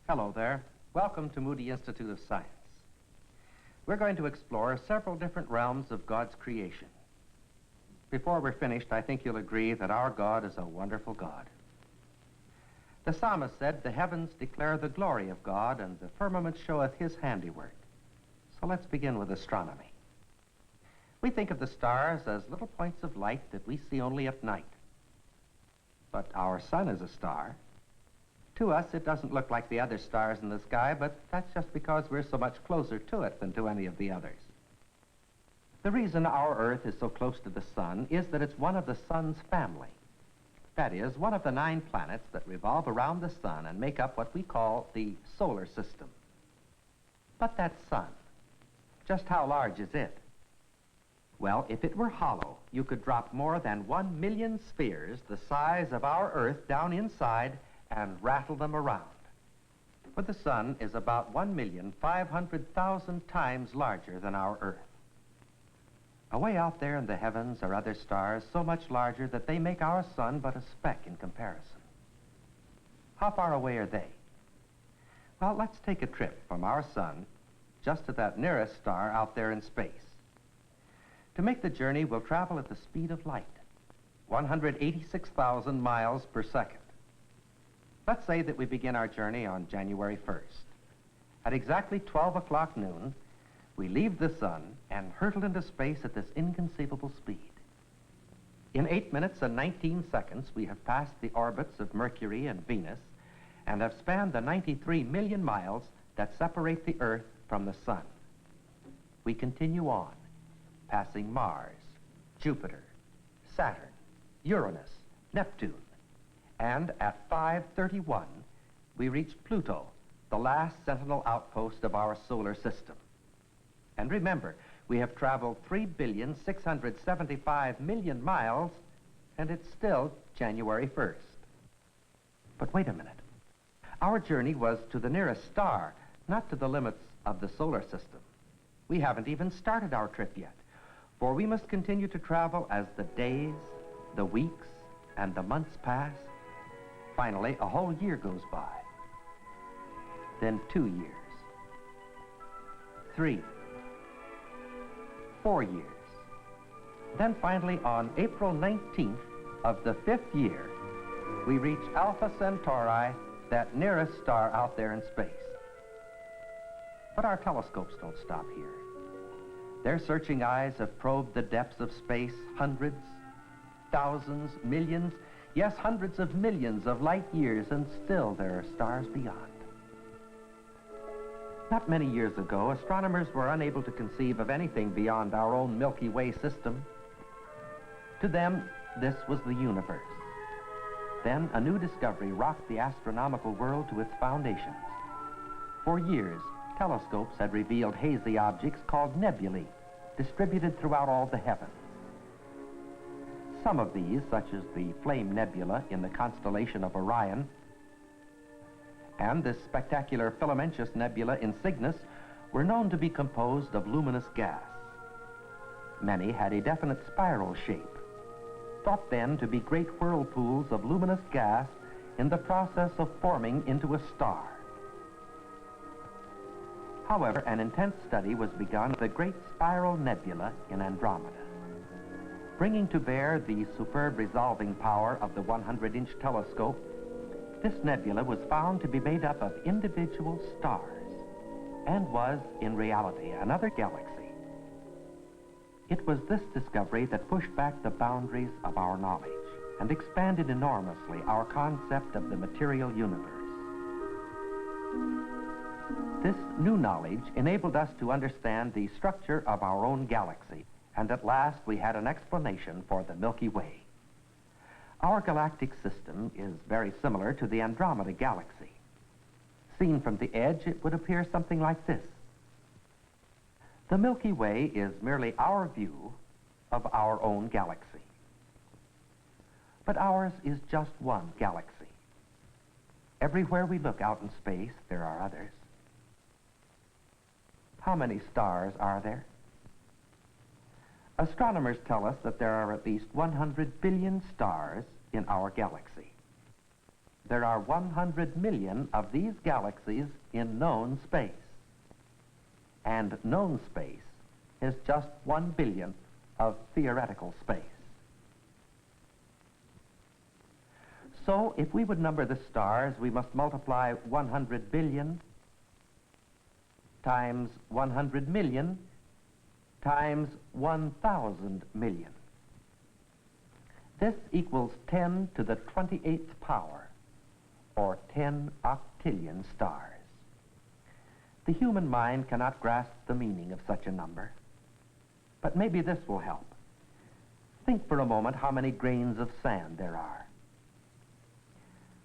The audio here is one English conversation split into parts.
Hello there. Welcome to Moody Institute of Science. We're going to explore several different realms of God's creation. Before we're finished, I think you'll agree that our God is a wonderful God. The psalmist said, "The heavens declare the glory of God, and the firmament showeth his handiwork." So let's begin with astronomy. We think of the stars as little points of light that we see only at night. But our sun is a star. To us, it doesn't look like the other stars in the sky, but that's just because we're so much closer to it than to any of the others. The reason our Earth is so close to the sun is that it's one of the sun's family. That is, one of the 9 planets that revolve around the sun and make up what we call the solar system. But that sun, just how large is it? Well, if it were hollow, you could drop more than 1 million spheres the size of our Earth down inside and rattle them around. But the sun is about 1,500,000 times larger than our Earth. Away out there in the heavens are other stars so much larger that they make our sun but a speck in comparison. How far away are they? Well, let's take a trip from our sun just to that nearest star out there in space. To make the journey, we'll travel at the speed of light, 186,000 miles per second. Let's say that we begin our journey on January 1st. At exactly 12 o'clock noon, we leave the sun and hurtle into space at this inconceivable speed. In 8 minutes and 19 seconds, we have passed the orbits of Mercury and Venus and have spanned the 93 million miles that separate the Earth from the sun. We continue on, passing Mars, Jupiter, Saturn, Uranus, Neptune, and at 5:31, we reach Pluto, the last sentinel outpost of our solar system. And remember, we have traveled 3,675,000,000 miles, and it's still January 1st. But wait a minute. Our journey was to the nearest star, not to the limits of the solar system. We haven't even started our trip yet, for we must continue to travel as the days, the weeks, and the months pass. Finally, a whole year goes by. Then 2 years. 3. 4 years. Then finally, on April 19th of the 5th year, we reach Alpha Centauri, that nearest star out there in space. But our telescopes don't stop here. Their searching eyes have probed the depths of space hundreds, thousands, millions, yes, hundreds of millions of light years, and still there are stars beyond. Not many years ago, astronomers were unable to conceive of anything beyond our own Milky Way system. To them, this was the universe. Then a new discovery rocked the astronomical world to its foundations. For years, telescopes had revealed hazy objects called nebulae, distributed throughout all the heavens. Some of these, such as the Flame Nebula in the constellation of Orion, and this spectacular filamentous nebula in Cygnus, were known to be composed of luminous gas. Many had a definite spiral shape, thought then to be great whirlpools of luminous gas in the process of forming into a star. However, an intense study was begun of the great spiral nebula in Andromeda. Bringing to bear the superb resolving power of the 100-inch telescope, this nebula was found to be made up of individual stars and was, in reality, another galaxy. It was this discovery that pushed back the boundaries of our knowledge and expanded enormously our concept of the material universe. This new knowledge enabled us to understand the structure of our own galaxy, and at last we had an explanation for the Milky Way. Our galactic system is very similar to the Andromeda galaxy. Seen from the edge, it would appear something like this. The Milky Way is merely our view of our own galaxy. But ours is just one galaxy. Everywhere we look out in space, there are others. How many stars are there? Astronomers tell us that there are at least 100 billion stars in our galaxy. there are 100 million of these galaxies in known space. And known space is just 1 billionth of theoretical space. So if we would number the stars, we must multiply 100 billion times 100 million times 1,000 million. This equals 10 to the 28th power, or 10 octillion stars. The human mind cannot grasp the meaning of such a number, but maybe this will help. Think for a moment how many grains of sand there are.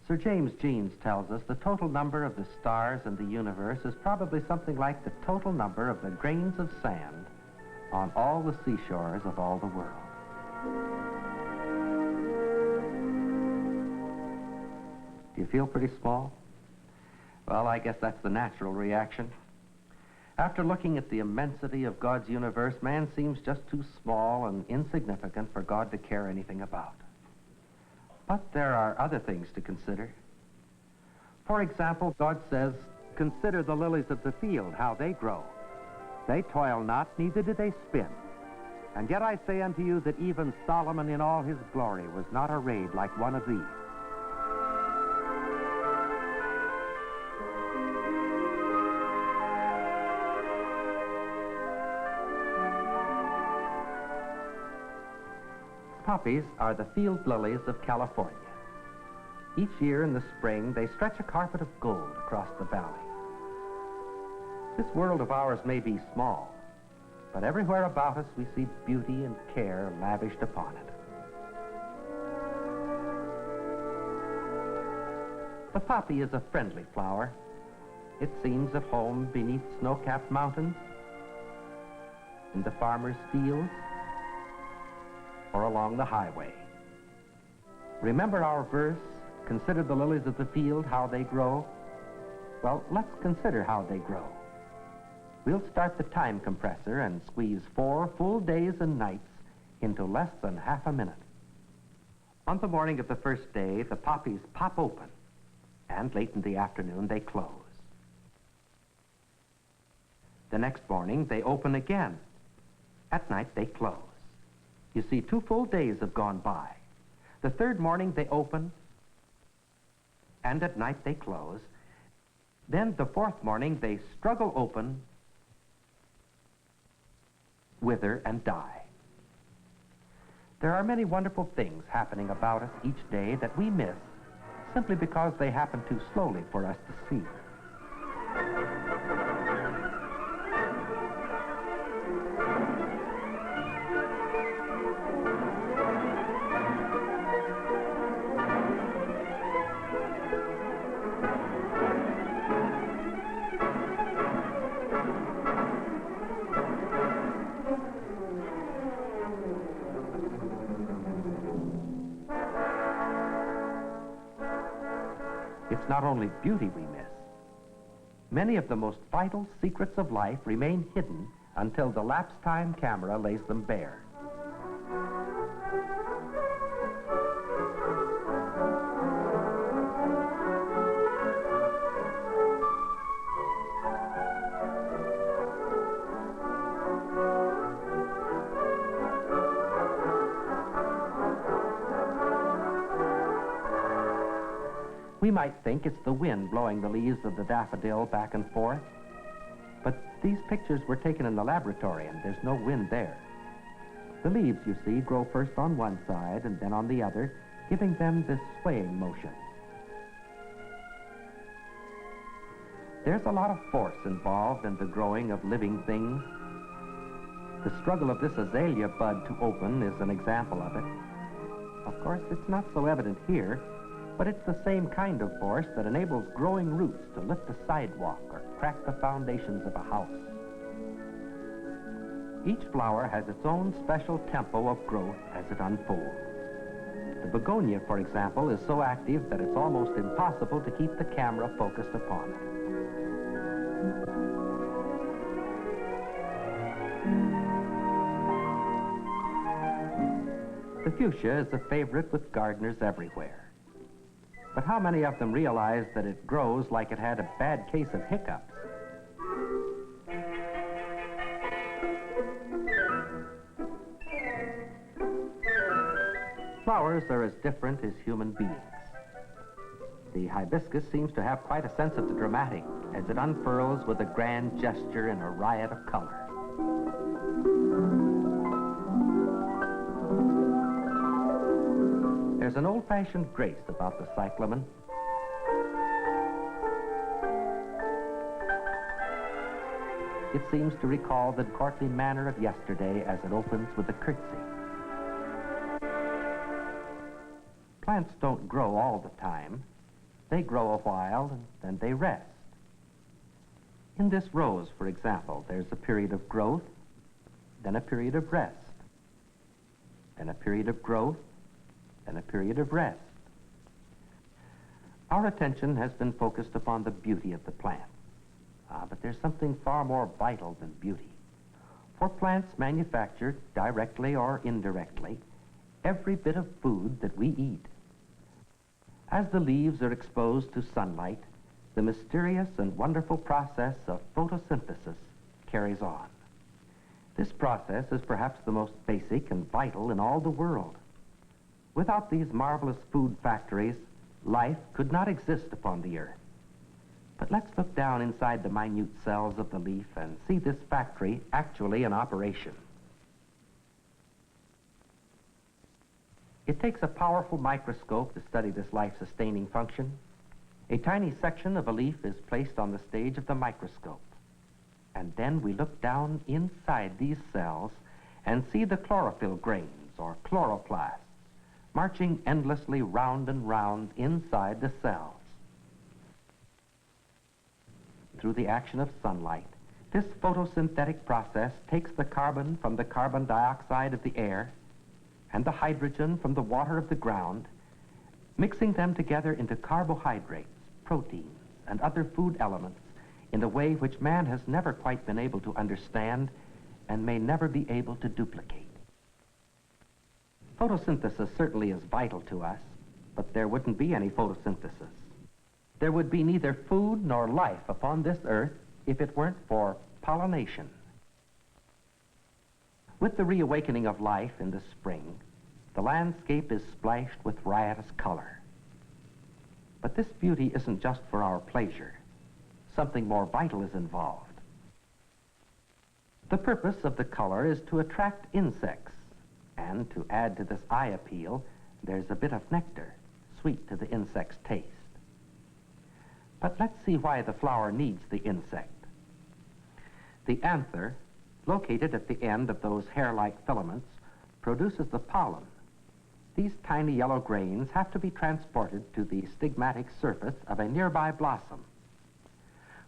Sir James Jeans tells us the total number of the stars in the universe is probably something like the total number of the grains of sand on all the seashores of all the world. Do you feel pretty small? Well, I guess that's the natural reaction. After looking at the immensity of God's universe, man seems just too small and insignificant for God to care anything about. But there are other things to consider. For example, God says, "Consider the lilies of the field, how they grow. They toil not, neither do they spin. And yet I say unto you that even Solomon in all his glory was not arrayed like one of these." Poppies are the field lilies of California. Each year in the spring, they stretch a carpet of gold across the valley. This world of ours may be small, but everywhere about us we see beauty and care lavished upon it. The poppy is a friendly flower. It seems at home beneath snow-capped mountains, in the farmer's fields, or along the highway. Remember our verse, "Consider the lilies of the field, how they grow"? Well, let's consider how they grow. We'll start the time compressor and squeeze 4 full days and nights into less than half a minute. On the morning of the first day, the poppies pop open, and late in the afternoon, they close. The next morning, they open again. At night, they close. You see, 2 full days have gone by. The third morning they open, and at night they close. Then the fourth morning they struggle open, wither, and die. There are many wonderful things happening about us each day that we miss simply because they happen too slowly for us to see. It's not only beauty we miss. Many of the most vital secrets of life remain hidden until the lapse time camera lays them bare. We might think it's the wind blowing the leaves of the daffodil back and forth, but these pictures were taken in the laboratory and there's no wind there. The leaves, you see, grow first on one side and then on the other, giving them this swaying motion. There's a lot of force involved in the growing of living things. The struggle of this azalea bud to open is an example of it. Of course, it's not so evident here, but it's the same kind of force that enables growing roots to lift a sidewalk or crack the foundations of a house. Each flower has its own special tempo of growth as it unfolds. The begonia, for example, is so active that it's almost impossible to keep the camera focused upon it. The fuchsia is a favorite with gardeners everywhere. But how many of them realize that it grows like it had a bad case of hiccups? Flowers are as different as human beings. The hibiscus seems to have quite a sense of the dramatic as it unfurls with a grand gesture in a riot of color. There's an old-fashioned grace about the cyclamen. It seems to recall the courtly manner of yesterday as it opens with a curtsy. Plants don't grow all the time. They grow a while and then they rest. In this rose, for example, there's a period of growth, then a period of rest, then a period of growth, then a period of rest. Our attention has been focused upon the beauty of the plant. But there's something far more vital than beauty. For plants manufactured directly or indirectly, every bit of food that we eat. As the leaves are exposed to sunlight, the mysterious and wonderful process of photosynthesis carries on. This process is perhaps the most basic and vital in all the world. Without these marvelous food factories, life could not exist upon the earth. But let's look down inside the minute cells of the leaf and see this factory actually in operation. It takes a powerful microscope to study this life-sustaining function. A tiny section of a leaf is placed on the stage of the microscope. And then we look down inside these cells and see the chlorophyll grains, or chloroplasts, marching endlessly round and round inside the cells. Through the action of sunlight, this photosynthetic process takes the carbon from the carbon dioxide of the air and the hydrogen from the water of the ground, mixing them together into carbohydrates, proteins, and other food elements in a way which man has never quite been able to understand and may never be able to duplicate. Photosynthesis certainly is vital to us, but there wouldn't be any photosynthesis. There would be neither food nor life upon this earth if it weren't for pollination. With the reawakening of life in the spring, the landscape is splashed with riotous color. But this beauty isn't just for our pleasure. Something more vital is involved. The purpose of the color is to attract insects, and to add to this eye appeal, there's a bit of nectar, sweet to the insect's taste. But let's see why the flower needs the insect. The anther, located at the end of those hair-like filaments, produces the pollen. These tiny yellow grains have to be transported to the stigmatic surface of a nearby blossom.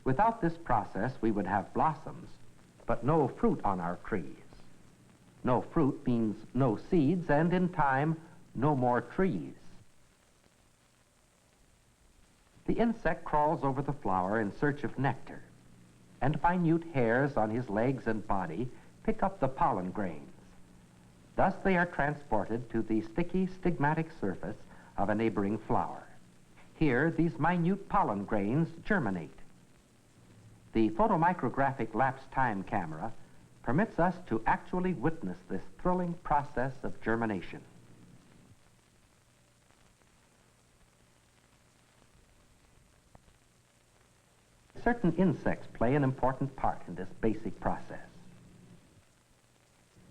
Without this process, we would have blossoms, but no fruit on our trees. No fruit means no seeds, and in time, no more trees. The insect crawls over the flower in search of nectar, and minute hairs on his legs and body pick up the pollen grains. Thus they are transported to the sticky stigmatic surface of a neighboring flower. Here, these minute pollen grains germinate. The photomicrographic lapse time camera permits us to actually witness this thrilling process of germination. Certain insects play an important part in this basic process.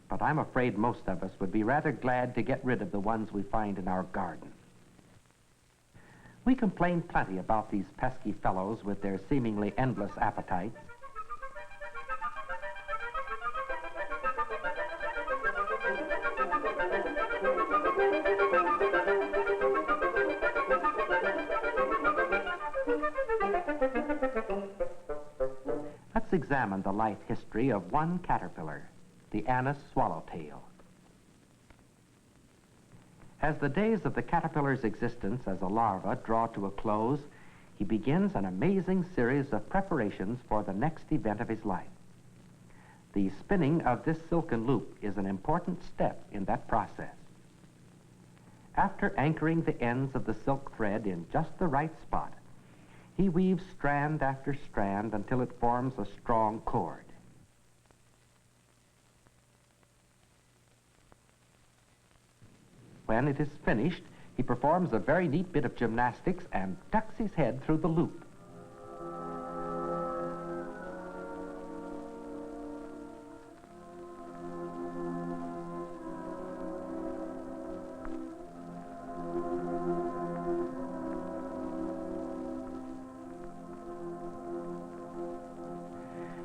But I'm afraid most of us would be rather glad to get rid of the ones we find in our garden. We complain plenty about these pesky fellows with their seemingly endless appetites. Let's examine the life history of one caterpillar, the anise swallowtail. As the days of the caterpillar's existence as a larva draw to a close, he begins an amazing series of preparations for the next event of his life. The spinning of this silken loop is an important step in that process. After anchoring the ends of the silk thread in just the right spot, he weaves strand after strand until it forms a strong cord. When it is finished, he performs a very neat bit of gymnastics and ducks his head through the loop.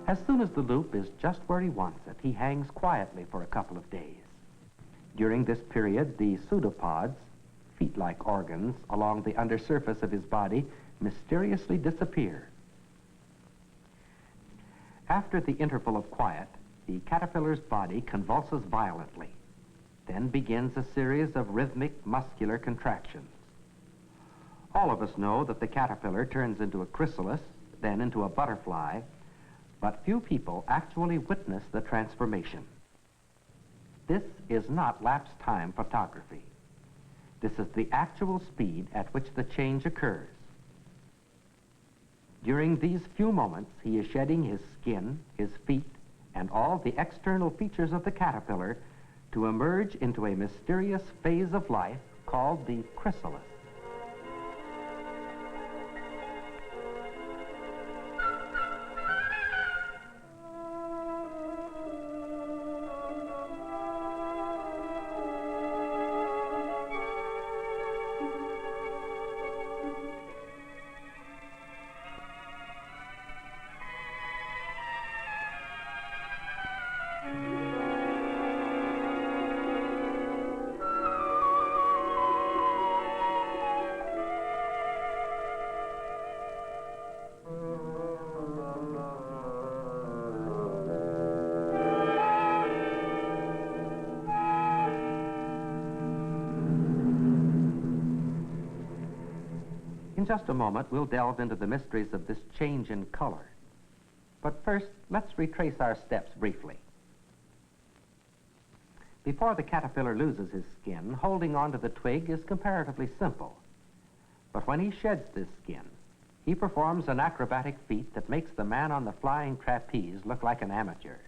As soon as the loop is just where he wants it, he hangs quietly for a couple of days. During this period, the pseudopods, feet-like organs along the undersurface of his body, mysteriously disappear. After the interval of quiet, the caterpillar's body convulses violently. Then begins a series of rhythmic muscular contractions. All of us know that the caterpillar turns into a chrysalis, then into a butterfly, but few people actually witness the transformation. This is not lapse time photography. This is the actual speed at which the change occurs. During these few moments, he is shedding his skin, his feet, and all the external features of the caterpillar to emerge into a mysterious phase of life called the chrysalis. In just a moment, we'll delve into the mysteries of this change in color. But first, let's retrace our steps briefly. Before the caterpillar loses his skin, holding onto the twig is comparatively simple. But when he sheds this skin, he performs an acrobatic feat that makes the man on the flying trapeze look like an amateur.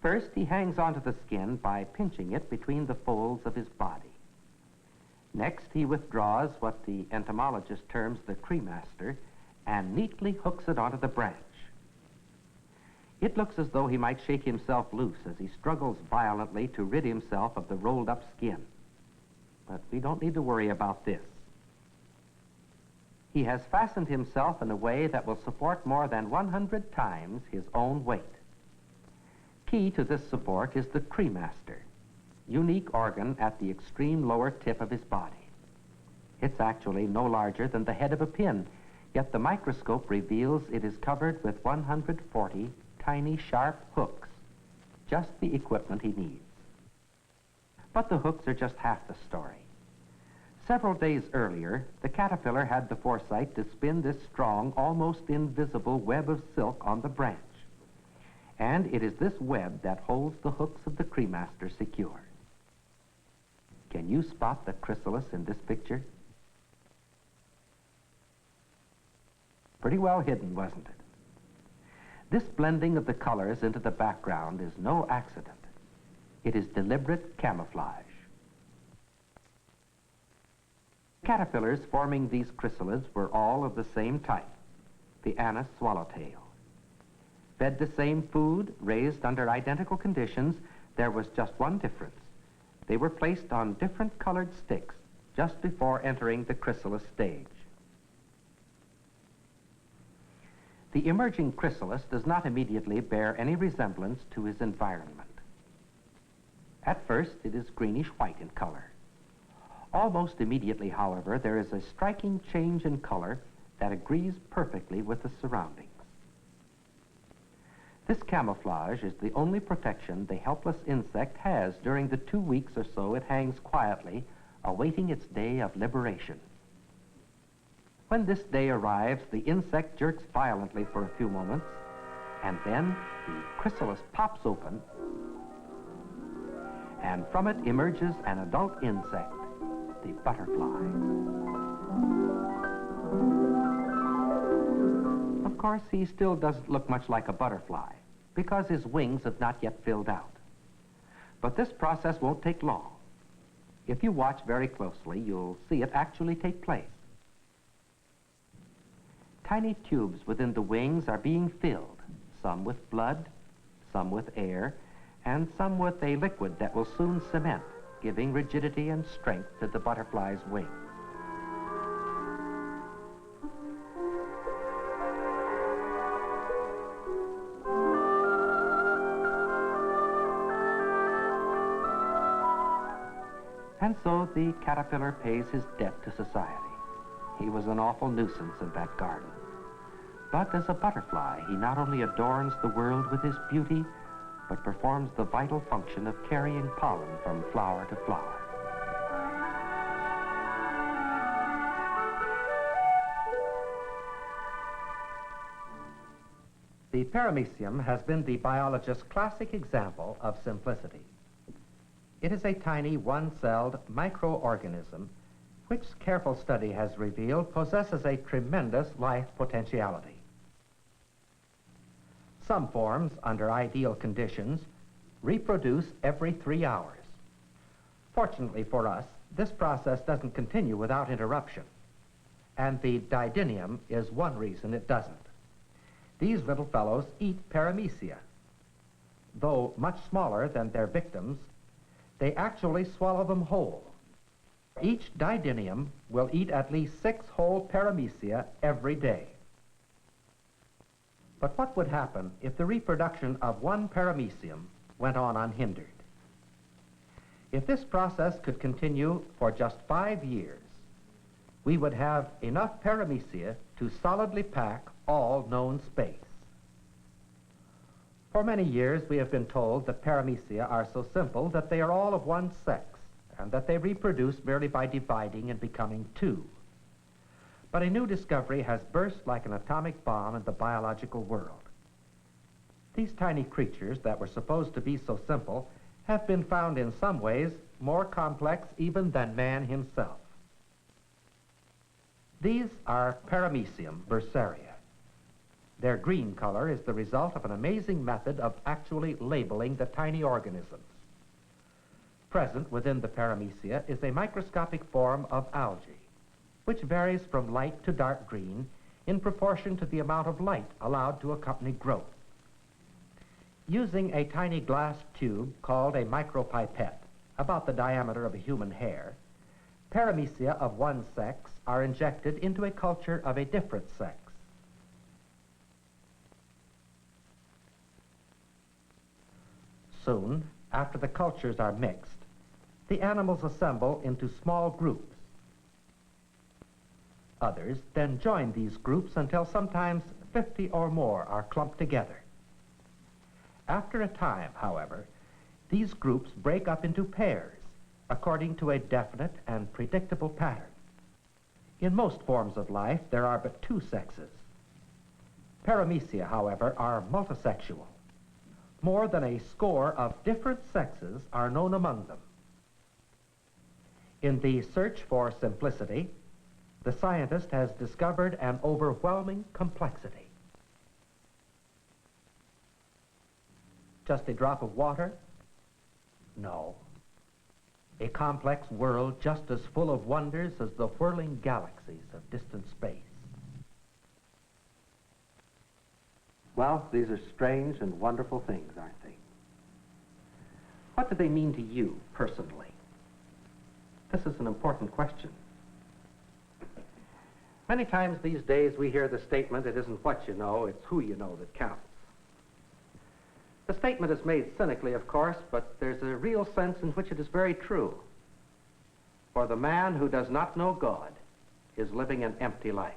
First, he hangs onto the skin by pinching it between the folds of his body. Next, he withdraws what the entomologist terms the cremaster and neatly hooks it onto the branch. It looks as though he might shake himself loose as he struggles violently to rid himself of the rolled-up skin. But we don't need to worry about this. He has fastened himself in a way that will support more than 100 times his own weight. Key to this support is the cremaster, unique organ at the extreme lower tip of his body. It's actually no larger than the head of a pin, yet the microscope reveals it is covered with 140 tiny sharp hooks, just the equipment he needs. But the hooks are just half the story. Several days earlier, the caterpillar had the foresight to spin this strong, almost invisible web of silk on the branch. And it is this web that holds the hooks of the cremaster secure. Can you spot the chrysalis in this picture? Pretty well hidden, wasn't it? This blending of the colors into the background is no accident. It is deliberate camouflage. Caterpillars forming these chrysalids were all of the same type, the Anis swallowtail. Fed the same food, raised under identical conditions, there was just one difference. They were placed on different colored sticks just before entering the chrysalis stage. The emerging chrysalis does not immediately bear any resemblance to his environment. At first, it is greenish-white in color. Almost immediately, however, there is a striking change in color that agrees perfectly with the surroundings. This camouflage is the only protection the helpless insect has during the 2 weeks or so it hangs quietly, awaiting its day of liberation. When this day arrives, the insect jerks violently for a few moments, and then the chrysalis pops open, and from it emerges an adult insect, the butterfly. Of course, he still doesn't look much like a butterfly because his wings have not yet filled out. But this process won't take long. If you watch very closely, you'll see it actually take place. Tiny tubes within the wings are being filled, some with blood, some with air, and some with a liquid that will soon cement, giving rigidity and strength to the butterfly's wings. And so the caterpillar pays his debt to society. He was an awful nuisance in that garden. But as a butterfly, he not only adorns the world with his beauty, but performs the vital function of carrying pollen from flower to flower. The Paramecium has been the biologist's classic example of simplicity. It is a tiny one-celled microorganism which careful study has revealed possesses a tremendous life potentiality. Some forms, under ideal conditions, reproduce every 3 hours. Fortunately for us, this process doesn't continue without interruption, and the didinium is one reason it doesn't. These little fellows eat Paramecium. Though much smaller than their victims, they actually swallow them whole. Each didinium will eat at least 6 whole Paramecium every day. But what would happen if the reproduction of one Paramecium went on unhindered? If this process could continue for just 5 years, we would have enough Paramecium to solidly pack all known space. For many years, we have been told that Paramecium are so simple that they are all of one sex, and that they reproduce merely by dividing and becoming 2. But a new discovery has burst like an atomic bomb in the biological world. These tiny creatures that were supposed to be so simple have been found in some ways more complex even than man himself. These are Paramecium bursaria. Their green color is the result of an amazing method of actually labeling the tiny organisms. Present within the Paramecium is a microscopic form of algae, which varies from light to dark green in proportion to the amount of light allowed to accompany growth. Using a tiny glass tube called a micropipette, about the diameter of a human hair, Paramecium of one sex are injected into a culture of a different sex. Soon, after the cultures are mixed, the animals assemble into small groups. Others then join these groups until sometimes 50 or more are clumped together. After a time, however, these groups break up into pairs according to a definite and predictable pattern. In most forms of life, there are but 2 sexes. Paramecium, however, are multisexual. More than a score of different sexes are known among them. In the search for simplicity, the scientist has discovered an overwhelming complexity. Just a drop of water? No. A complex world just as full of wonders as the whirling galaxies of distant space. Well, these are strange and wonderful things, aren't they? What do they mean to you personally? This is an important question. Many times these days we hear the statement, it isn't what you know, it's who you know that counts. The statement is made cynically, of course, but there's a real sense in which it is very true. For the man who does not know God is living an empty life.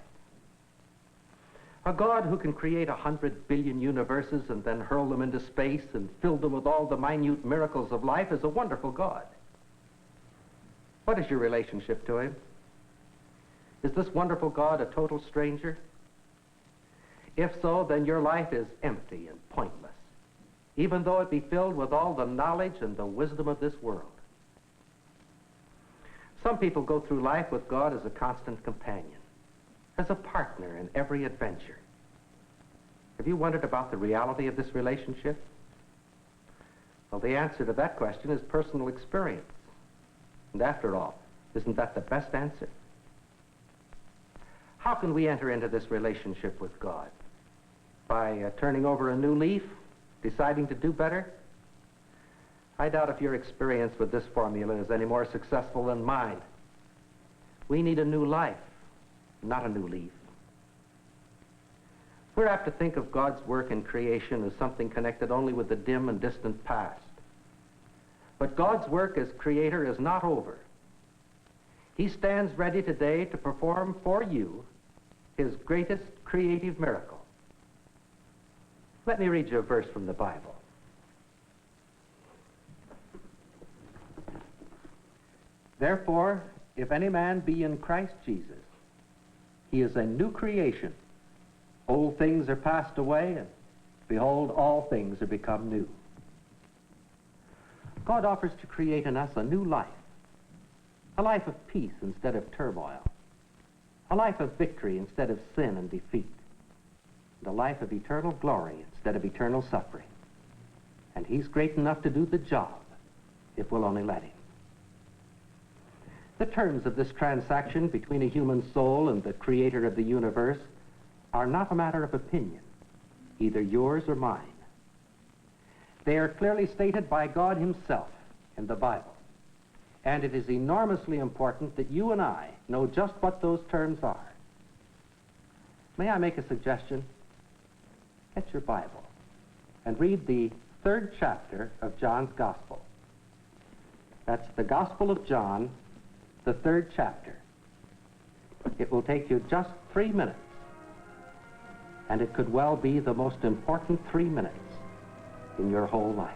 A God who can create 100 billion universes and then hurl them into space and fill them with all the minute miracles of life is a wonderful God. What is your relationship to him? Is this wonderful God a total stranger? If so, then your life is empty and pointless, even though it be filled with all the knowledge and the wisdom of this world. Some people go through life with God as a constant companion, as a partner in every adventure. Have you wondered about the reality of this relationship? Well, the answer to that question is personal experience. And after all, isn't that the best answer? How can we enter into this relationship with God? By turning over a new leaf, deciding to do better? I doubt if your experience with this formula is any more successful than mine. We need a new life, not a new leaf. We're apt to think of God's work in creation as something connected only with the dim and distant past. But God's work as creator is not over. He stands ready today to perform for you his greatest creative miracle. Let me read you a verse from the Bible. Therefore, if any man be in Christ Jesus, he is a new creation. Old things are passed away, and behold, all things are become new. God offers to create in us a new life, a life of peace instead of turmoil, a life of victory instead of sin and defeat, and a life of eternal glory instead of eternal suffering. And he's great enough to do the job if we'll only let him. The terms of this transaction between a human soul and the creator of the universe are not a matter of opinion, either yours or mine. They are clearly stated by God himself in the Bible, and it is enormously important that you and I know just what those terms are. May I make a suggestion? Get your Bible and read the 3rd chapter of John's Gospel. That's the Gospel of John, the 3rd chapter. It will take you just 3 minutes, and it could well be the most important 3 minutes in your whole life.